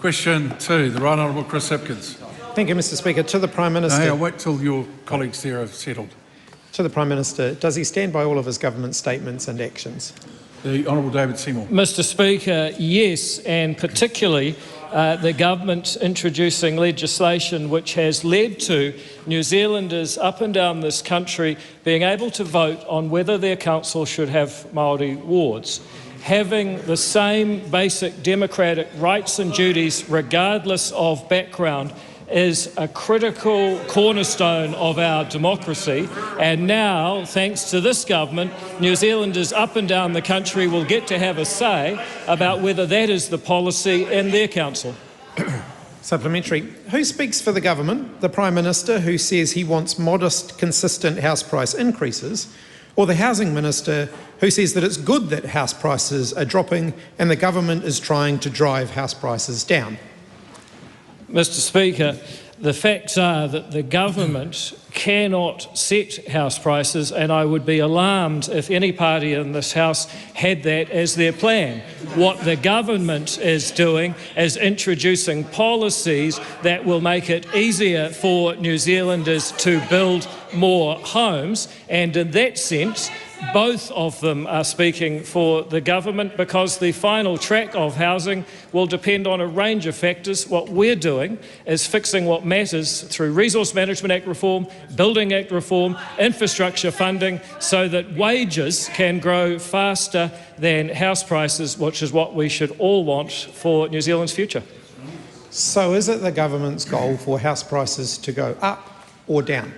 Question 2, the Right Honourable Chris Hipkins. Thank you, Mr Speaker. To the Prime Minister. No, I'll wait till your colleagues there have settled. To the Prime Minister, does he stand by all of his government statements and actions? The Honourable David Seymour. Mr Speaker, yes, and particularly the government introducing legislation which has led to New Zealanders up and down this country being able to vote on whether their council should have Māori wards. Having the same basic democratic rights and duties regardless of background is a critical cornerstone of our democracy, and now, thanks to this government, New Zealanders up and down the country will get to have a say about whether that is the policy in their council. Supplementary. Who speaks for the government? The Prime Minister, who says he wants modest, consistent house price increases, or the Housing Minister, who says that it's good that house prices are dropping and the government is trying to drive house prices down? Mr Speaker, the facts are that the government cannot set house prices, and I would be alarmed if any party in this House had that as their plan. What the government is doing is introducing policies that will make it easier for New Zealanders to build more homes, and in that sense, both of them are speaking for the government, because the final track of housing will depend on a range of factors. What we're doing is fixing what matters through Resource Management Act reform, Building Act reform, infrastructure funding, so that wages can grow faster than house prices, which is what we should all want for New Zealand's future. So is it the government's goal for house prices to go up or down?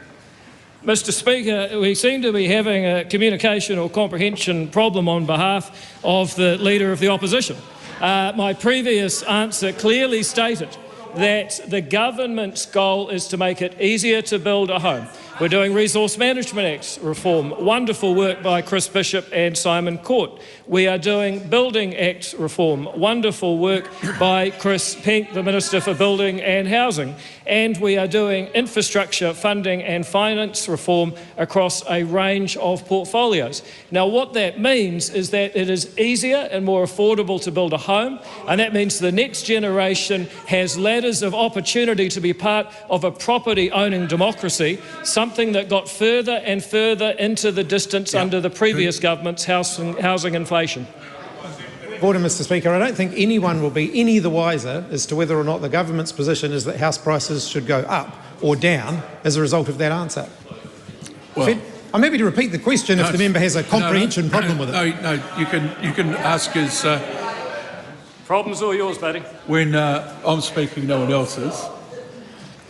Mr Speaker, we seem to be having a communication or comprehension problem on behalf of the Leader of the Opposition. My previous answer clearly stated that the government's goal is to make it easier to build a home. We're doing Resource Management Act reform, wonderful work by Chris Bishop and Simon Court. We are doing Building Act reform, wonderful work by Chris Pink, the Minister for Building and Housing. And we are doing infrastructure funding and finance reform across a range of portfolios. Now, what that means is that it is easier and more affordable to build a home, and that means the next generation has ladders of opportunity to be part of a property-owning democracy, something that got further and further into the distance under the previous government's housing inflation. Order, Mr Speaker. I don't think anyone will be any the wiser as to whether or not the government's position is that house prices should go up or down as a result of that answer. Well, I'm happy to repeat the question if the member has a comprehension problem with it. No, you can ask his... Problem's all yours, buddy. When I'm speaking, no one else is.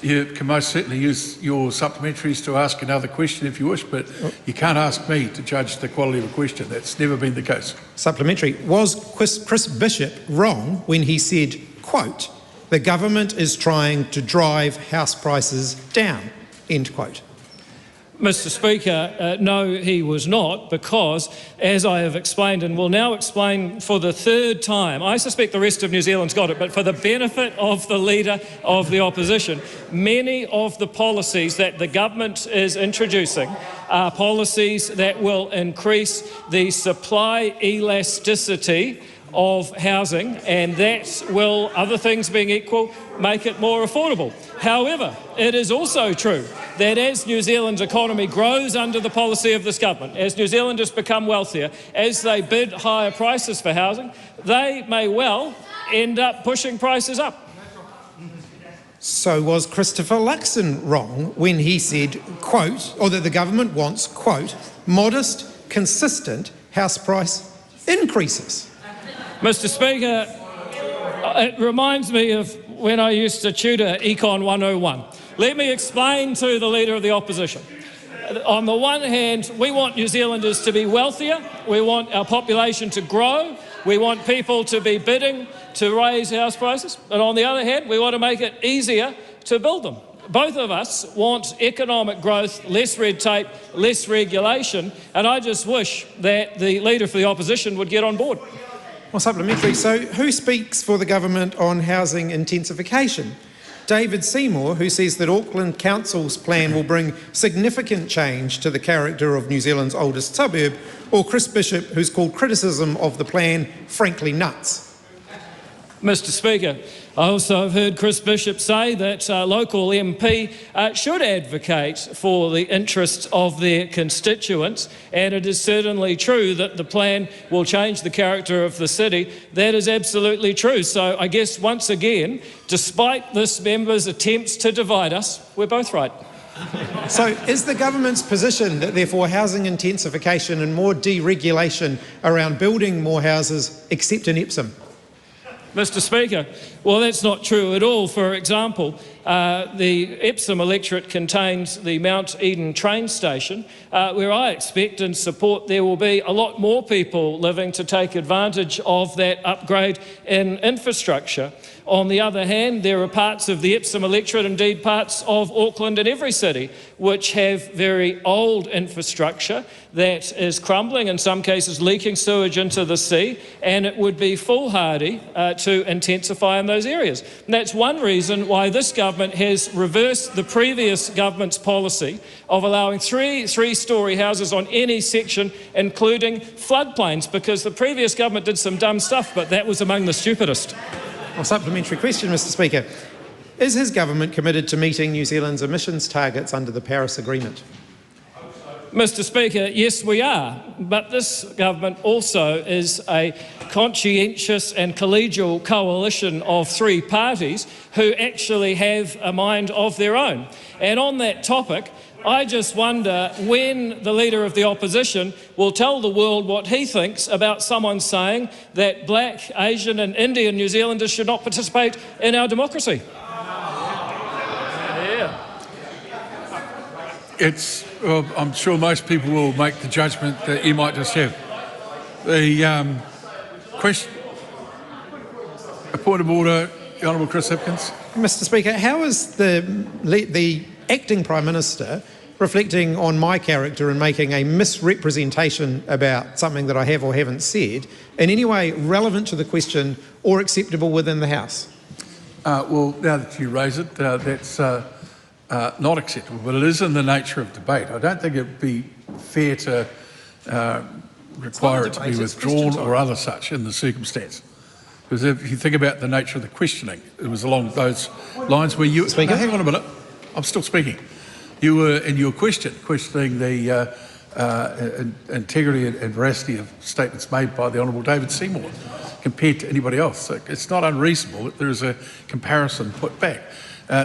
You can most certainly use your supplementaries to ask another question if you wish, but you can't ask me to judge the quality of a question. That's never been the case. Supplementary. Was Chris Bishop wrong when he said, quote, the government is trying to drive house prices down, end quote? Mr Speaker, no, he was not, because, as I have explained and will now explain for the third time, I suspect the rest of New Zealand's got it, but for the benefit of the Leader of the Opposition, many of the policies that the government is introducing are policies that will increase the supply elasticity of housing, and that will, other things being equal, make it more affordable. However, it is also true that as New Zealand's economy grows under the policy of this government, as New Zealanders become wealthier, as they bid higher prices for housing, they may well end up pushing prices up. So was Christopher Luxon wrong when he said, quote, or that the government wants, quote, modest, consistent house price increases? Mr Speaker, it reminds me of when I used to tutor Econ 101. Let me explain to the Leader of the Opposition. On the one hand, we want New Zealanders to be wealthier, we want our population to grow, we want people to be bidding to raise house prices, and on the other hand, we want to make it easier to build them. Both of us want economic growth, less red tape, less regulation, and I just wish that the Leader for the Opposition would get on board. Well, supplementary. So who speaks for the government on housing intensification? David Seymour, who says that Auckland Council's plan will bring significant change to the character of New Zealand's oldest suburb, or Chris Bishop, who's called criticism of the plan frankly nuts? Mr Speaker, I also have heard Chris Bishop say that local MP should advocate for the interests of their constituents, and it is certainly true that the plan will change the character of the city. That is absolutely true. So I guess once again, despite this member's attempts to divide us, we're both right. So is the government's position that therefore housing intensification and more deregulation around building more houses, except in Epsom? Mr Speaker, well, that's not true at all. For example, the Epsom electorate contains the Mount Eden train station, where I expect and support there will be a lot more people living to take advantage of that upgrade in infrastructure. On the other hand, there are parts of the Epsom electorate, indeed parts of Auckland and every city, which have very old infrastructure that is crumbling, in some cases leaking sewage into the sea, and it would be foolhardy to intensify in those areas. And that's one reason why this government has reversed the previous government's policy of allowing three-storey houses on any section, including floodplains, because the previous government did some dumb stuff, but that was among the stupidest. A supplementary question, Mr Speaker. Is his government committed to meeting New Zealand's emissions targets under the Paris Agreement? Mr Speaker, yes we are, but this government also is a conscientious and collegial coalition of three parties who actually have a mind of their own. And on that topic, I just wonder when the Leader of the Opposition will tell the world what he thinks about someone saying that Black, Asian and Indian New Zealanders should not participate in our democracy. Well, I'm sure most people will make the judgment that you might just have. The question, a point of order, the Honourable Chris Hipkins. Mr Speaker, how is the acting Prime Minister reflecting on my character and making a misrepresentation about something that I have or haven't said in any way relevant to the question or acceptable within the House? Well, now that you raise it, that's not acceptable, but it is in the nature of debate. I don't think it would be fair to require it to be withdrawn or other such in the circumstance. Because if you think about the nature of the questioning, it was along those lines where you... Speaker? No, hang on a minute. I'm still speaking. You were, in your questioning the integrity and veracity of statements made by the Honourable David Seymour compared to anybody else. So it's not unreasonable that there is a comparison put back.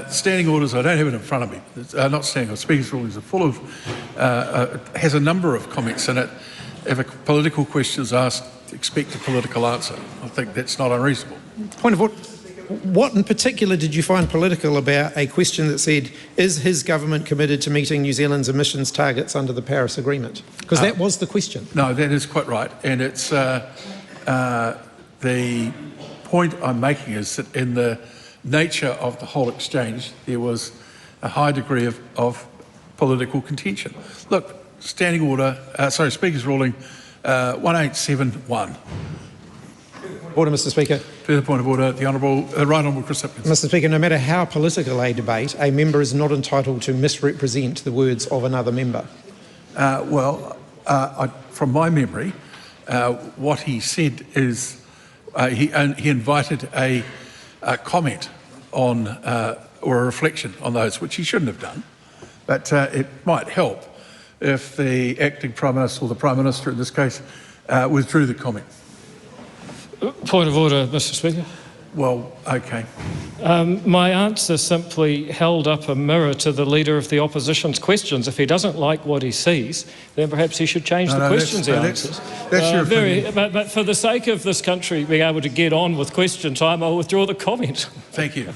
Standing orders, I don't have it in front of me. Not standing orders, speakers' rulings are full of, has a number of comments in it. If a political question is asked, expect a political answer. I think that's not unreasonable. Point of order. What in particular did you find political about a question that said, is his government committed to meeting New Zealand's emissions targets under the Paris Agreement? Because that was the question. No, that is quite right. And it's the point I'm making is that in the nature of the whole exchange, there was a high degree of political contention. Look, standing order, Speaker's ruling 1871. Order, Mr Speaker. Further point of order, the Right Honourable Chris Hipkins. Mr Speaker, no matter how political a debate, a member is not entitled to misrepresent the words of another member. From my memory, what he said is he invited a comment on or a reflection on those, which he shouldn't have done. But it might help if the acting Prime Minister, or the Prime Minister in this case, withdrew the comment. Point of order, Mr Speaker. Well, okay. My answer simply held up a mirror to the Leader of the Opposition's questions. If he doesn't like what he sees, then perhaps he should change the questions he answers. That's your opinion. But for the sake of this country being able to get on with question time, I'll withdraw the comment. Thank you.